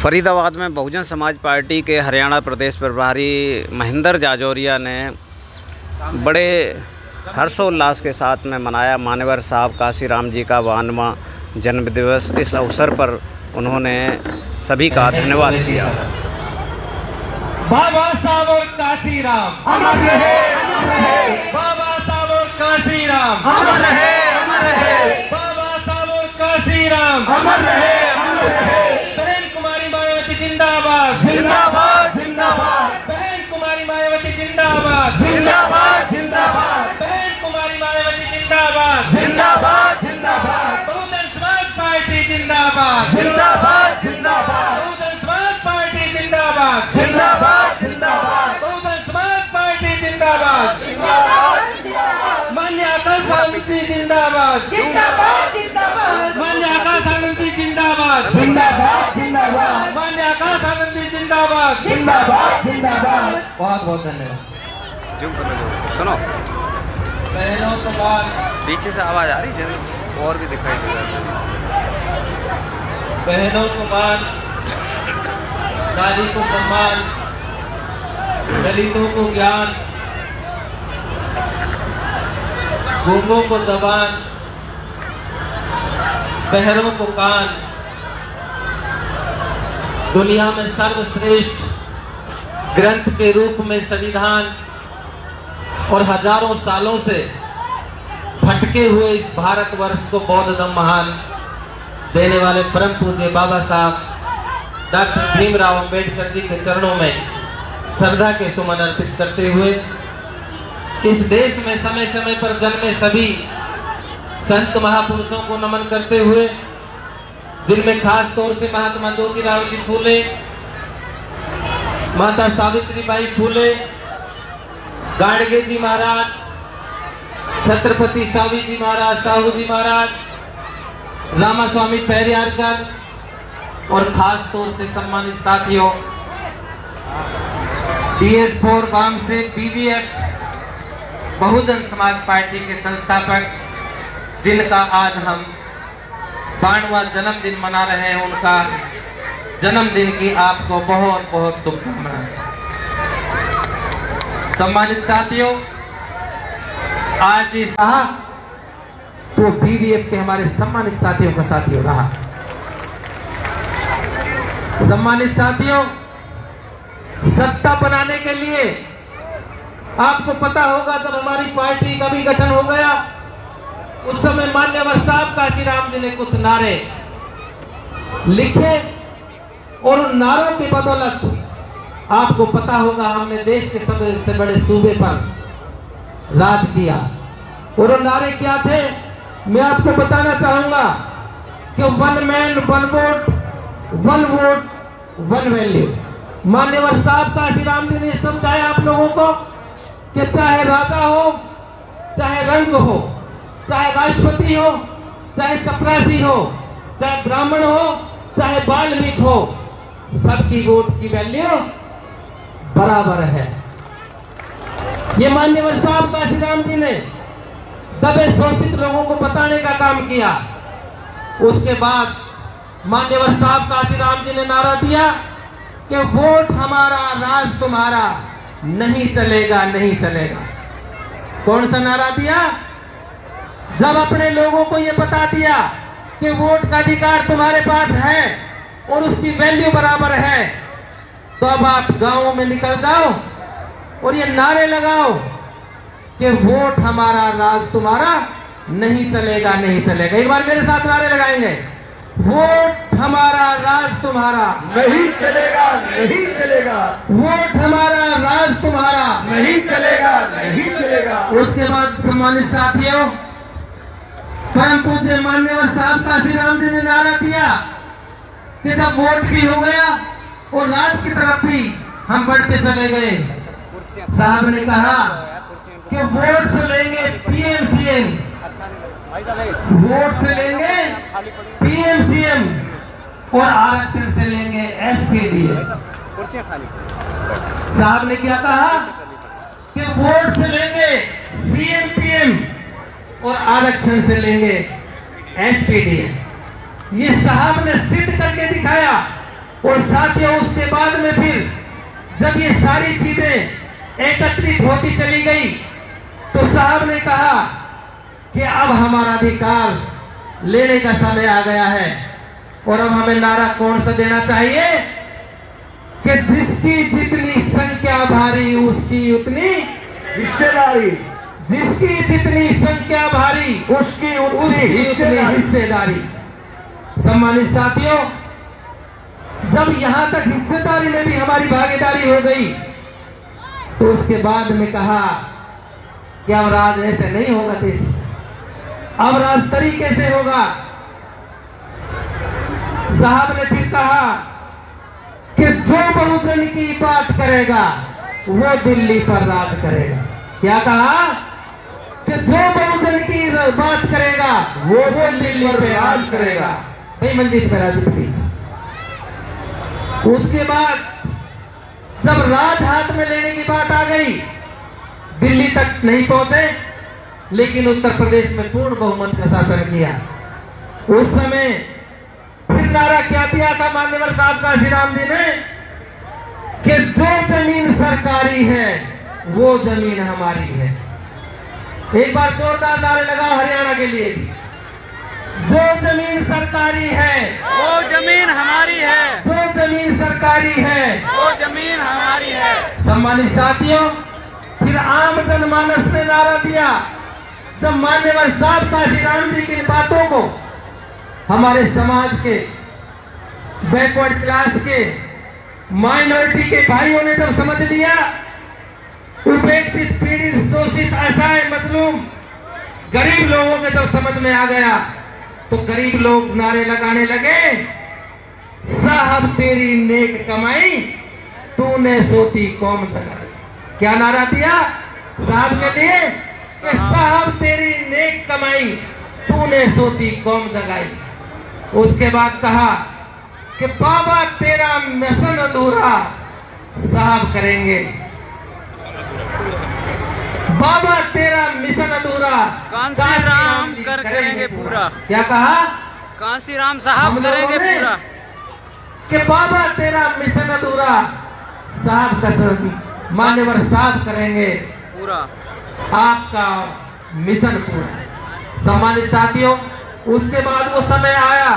फरीदाबाद में बहुजन समाज पार्टी के हरियाणा प्रदेश प्रभारी महेंद्र जाजौरिया ने बड़े हर्षोल्लास के साथ में मनाया मान्यवर साहब काशीराम जी का 52वां जन्मदिवस। इस अवसर पर उन्होंने सभी का धन्यवाद किया। बाबा साहब और काशीराम अमर रहे, अमर रहे। बाबा साहब और काशीराम अमर रहे, अमर रहे। बाबा साहब और काशीराम अमर रहे, अमर रहे। बहन कुमारी मायावती जिंदाबाद, जिंदाबाद, जिंदाबाद। बहन कुमारी मायावती जिंदाबाद, जिंदाबाद, जिंदाबाद। बहन कुमारी मायावती जिंदाबाद, जिंदाबाद, जिंदाबाद। बहुजन समाज पार्टी जिंदाबाद, जिंदाबाद, जिंदाबाद। बहुजन समाज पार्टी जिंदाबाद, जिंदाबाद, जिंदाबाद। बहुजन समाज पार्टी जिंदाबाद, जिंदाबाद, जिंदाबाद। मान्य आकाश समिति जिंदाबाद, जिंदाबाद, जिंदाबाद। मान्य आकाश समिति जिंदाबाद, जिंदाबाद, जिंदाबाद। मान्य आकाश समिति जिंदाबाद, जिंदाबाद, जिंदाबाद। बहुत बहुत धन्यवाद। सुनो, बहनों को बाद पीछे से आवाज आ रही है और भी दिखाई दे रहा है। बहनों को मान, नारी को सम्मान, दलितों को ज्ञान, गूंगों को जबान, बहरों को कान। दुनिया में सर्वश्रेष्ठ ग्रंथ के रूप में संविधान और हजारों सालों से भटके हुए इस भारतवर्ष को बौद्ध धर्म महान देने वाले परम पूज्य बाबा साहब डॉक्टर भीमराव अंबेडकर जी के चरणों में श्रद्धा के सुमन अर्पित करते हुए इस देश में समय समय पर जन्मे सभी संत महापुरुषों को नमन करते हुए, जिनमें खास तौर से महात्मा ज्योतिराव जी फूले, माता सावित्रीबाई फूले, गाडगे जी महाराज, छत्रपति सावी जी महाराज, साहू जी महाराज, रामास्वामी पेरियारकर और खास तौर से सम्मानित साथियों DS4 वाम से BVF बहुजन समाज पार्टी के संस्थापक, जिनका आज हम 52वां जन्मदिन मना रहे हैं, उनका जन्मदिन की आपको बहुत बहुत शुभकामनाएं। सम्मानित साथियों, आज इस तो BVF के हमारे सम्मानित साथियों का साथियों रहा। सम्मानित साथियों, सत्ता बनाने के लिए आपको पता होगा जब हमारी पार्टी का भी गठन हो गया, उस समय मान्यवर साहब काशीराम जी ने कुछ नारे लिखे और उन नारों की बदौलत आपको पता होगा हमने देश के सबसे बड़े सूबे पर राज किया। और वो नारे क्या थे मैं आपको बताना चाहूंगा कि 1 मैन 1 वोट 1 वोट 1 वैल्यू। मान्यवर साहब काशीराम जी ने समझाया आप लोगों को कि चाहे राजा हो, चाहे रंग हो, चाहे राष्ट्रपति हो, चाहे चपरासी हो, चाहे ब्राह्मण हो, चाहे बाल्मीक हो, सबकी वोट की वैल्यू बराबर है। ये मान्यवर साहब काशीराम जी ने दबे शोषित लोगों को बताने का काम किया। उसके बाद मान्यवर साहब काशीराम जी ने नारा दिया कि वोट हमारा राज तुम्हारा, नहीं चलेगा, नहीं चलेगा। कौन सा नारा दिया? जब अपने लोगों को यह बता दिया कि वोट का अधिकार तुम्हारे पास है और उसकी वैल्यू बराबर है, तो अब आप गांवों में निकल जाओ और ये नारे लगाओ कि वोट हमारा राज तुम्हारा, नहीं चलेगा, नहीं चलेगा। एक बार मेरे साथ नारे लगाएंगे, वोट हमारा राज तुम्हारा, नहीं चलेगा, नहीं चलेगा। वोट हमारा राज तुम्हारा, नहीं चलेगा, नहीं चलेगा। उसके बाद सम्मानित साथियों, परम पूज्य मान्यवर साहब काशीराम जी ने नारा दिया कि जब वोट भी हो गया और राज की तरफ भी हम बढ़ते चले गए, साहब ने कहा कि वोट से लेंगे PMCM, वोट से लेंगे PMCM और आरक्षण से लेंगे SPDM। साहब ने क्या कहा कि वोट से लेंगे CMPM और आरक्षण से लेंगे SPDM। ये साहब ने सिद्ध करके दिखाया और साथियों उसके बाद में फिर जब ये सारी चीजें एकत्रित होती चली गई तो साहब ने कहा कि अब हमारा अधिकार लेने का समय आ गया है। और अब हमें नारा कौन सा देना चाहिए कि जिसकी जितनी संख्या भारी उसकी उतनी हिस्सेदारी, जिसकी जितनी संख्या भारी उसकी उसकी उतनी उतनी हिस्सेदारी। हिस्सेदारी। सम्मानित साथियों, जब यहां तक हिस्सेदारी में भी हमारी भागीदारी हो गई तो उसके बाद में कहा कि अब राज ऐसे नहीं होगा देश, अब राज तरीके से होगा। साहब ने फिर कहा कि जो बहुजन की बात करेगा वो दिल्ली पर राज करेगा। क्या कहा कि जो बहुजन की बात करेगा वो दिल्ली पर राज करेगा। भाई मंजिल पे राज प्लीज। उसके बाद जब राज हाथ में लेने की बात आ गई, दिल्ली तक नहीं पहुंचे लेकिन उत्तर प्रदेश में पूर्ण बहुमत का शासन किया। उस समय फिर नारा क्या दिया था मान्यवर साहब काशीराम जी ने कि जो जमीन सरकारी है वो जमीन हमारी है। एक बार जोरदार नारे लगाओ हरियाणा के लिए। जो जमीन सरकारी है वो जमीन हमारी है, जो जमीन सरकारी है वो जमीन हमारी है। सम्मानित साथियों, फिर आम जनमानस ने नारा दिया जब मान्यवर साहब काशीराम जी की बातों को हमारे समाज के बैकवर्ड क्लास के माइनॉरिटी के भाइयों ने जब समझ लिया, उपेक्षित पीड़ित शोषित असहाय मजलूम गरीब लोगों के जब समझ में आ गया तो गरीब लोग नारे लगाने लगे, साहब तेरी नेक कमाई तूने सोती कौम जगाई। क्या नारा दिया साहब के लिए कि साहब तेरी नेक कमाई तूने सोती कौम जगाई। उसके बाद कहा कि बाबा तेरा मिशन अधूरा साहब करेंगे, बाबा तेरा मिशन अधूरा कांसी राम करेंगे पूरा। क्या कहा कांसी राम साहब करेंगे पूरा। कि बाबा तेरा मिशन अधूरा साहब का मान्यवर साहब करेंगे पूरा आपका मिशन पूरा। सम्मानित साथियों, उसके बाद वो समय आया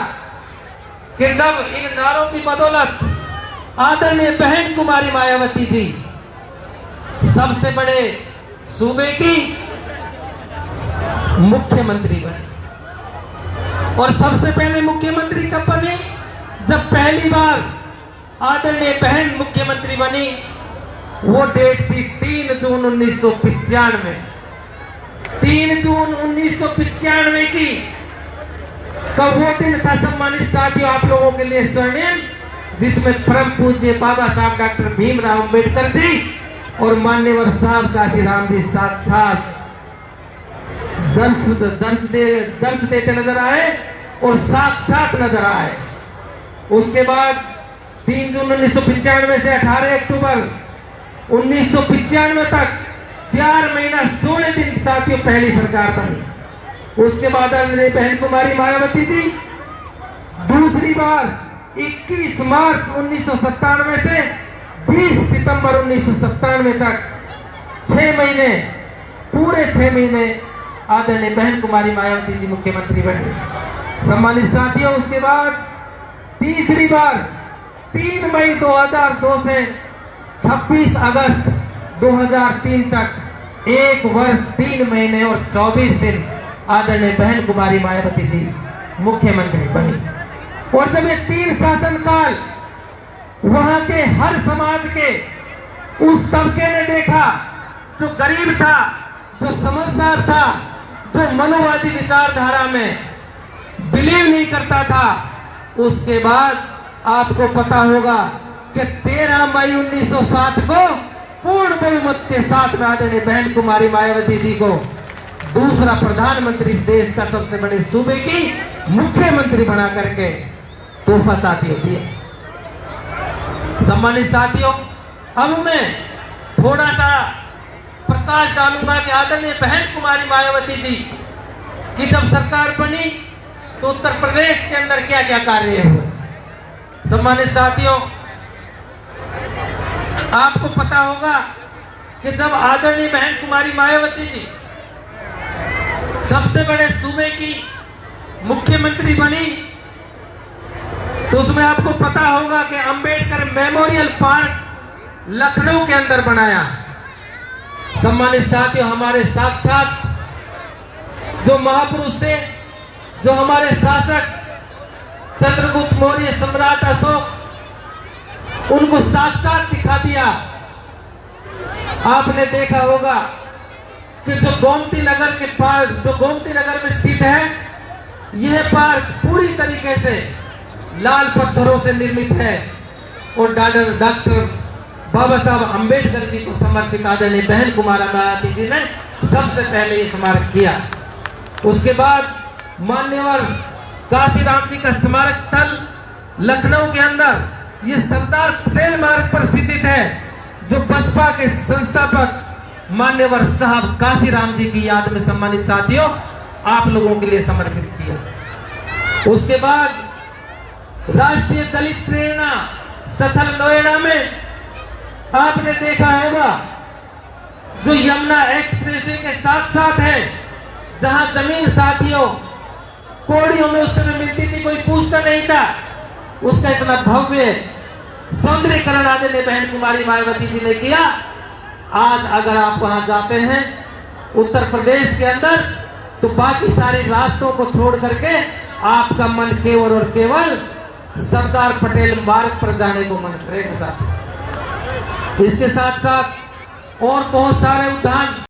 कि जब इन नारों की बदौलत आदरणीय बहन कुमारी मायावती जी सबसे बड़े सूबे की मुख्यमंत्री बने। और सबसे पहले मुख्यमंत्री कब बने? जब पहली बार आदरणीय बहन मुख्यमंत्री बनी, वो डेट थी 3 जून 1995। 3 जून 1995 की कब वो दिन था सम्मानित साथियों आप लोगों के लिए स्वर्णिम, जिसमें परम पूज्य बाबा साहब डॉक्टर भीमराव अंबेडकर जी और मान्यवर साहब काशीराम जी साक्षात दर्श देते नजर आए और साक्षात नजर आए। उसके बाद 3 जून 1995 से 18 अक्टूबर 1995 तक 4 महीना 16 दिन साथियों पहली सरकार बनी। उसके बाद बहन कुमारी मायावती जी दूसरी बार 21 मार्च 1997 से 20 सितंबर 1997 तक 6 महीने, पूरे 6 महीने आदरणीय बहन कुमारी मायावती जी मुख्यमंत्री बने। सम्मानित साथियों, उसके बाद तीसरी बार 3 मई 2002 से 26 अगस्त 2003 तक 1 वर्ष 3 महीने और 24 दिन आदरणीय बहन कुमारी मायावती जी मुख्यमंत्री बनी। और जब ये 3 शासनकाल वहां के हर समाज के उस तबके ने देखा जो गरीब था, जो समझदार था, जो मनोवादी विचारधारा में बिलीव नहीं करता था, उसके बाद आपको पता होगा कि 13 मई 1960 को पूर्ण बहुमत के साथ में आदरणीय बहन कुमारी मायावती जी को दूसरा प्रधानमंत्री देश का सबसे बड़े सूबे की मुख्यमंत्री बना करके तोहफा साथियों दिया। सम्मानित साथियों, अब मैं थोड़ा सा प्रकाश डालूंगा कि आदरणीय बहन कुमारी मायावती जी की जब सरकार बनी तो उत्तर प्रदेश के अंदर क्या क्या कार्य हुए। सम्मानित साथियों, आपको पता होगा कि जब आदरणीय बहन कुमारी मायावती जी सबसे बड़े सूबे की मुख्यमंत्री बनी, तो उसमें आपको पता होगा कि अंबेडकर मेमोरियल पार्क लखनऊ के अंदर बनाया। सम्मानित साथियों, हमारे साथ साथ जो महापुरुष थे, जो हमारे शासक चंद्रगुप्त मौर्य, सम्राट अशोक, उनको साथ साथ दिखा दिया। आपने देखा होगा कि जो गोमती नगर के पास, जो गोमती नगर में स्थित है, यह पार्क पूरी तरीके से लाल पत्थरों से निर्मित है और डॉक्टर बाबा साहब अंबेडकर जी को समर्पित आदरणीय बहन कुमारी मायावती जी ने सबसे पहले ये स्मारक किया। उसके बाद मान्यवर काशीराम जी का स्मारक स्थल लखनऊ के अंदर ये सरदार पटेल मार्ग पर स्थित है, जो बसपा के संस्थापक मान्यवर साहब काशीराम जी की याद में सम्मानित साथियों आप लोगों के लिए समर्पित किया। उसके बाद राष्ट्रीय दलित प्रेरणा स्थल नोएडा में आपने देखा होगा, जो यमुना एक्सप्रेसवे के साथ साथ है, जहां जमीन साथियों कौड़ियों में उस समय मिलती थी, कोई पूछता नहीं था। उसका इतना भव्य सौंदर्यीकरण आदरणीय बहन कुमारी मायावती जी ने किया। आज अगर आप वहां जाते हैं उत्तर प्रदेश के अंदर, तो बाकी सारे रास्तों को छोड़ करके आपका मन केवल और केवल सरदार पटेल मार्ग पर जाने को मन करेगा। इसके साथ साथ और बहुत सारे उद्यान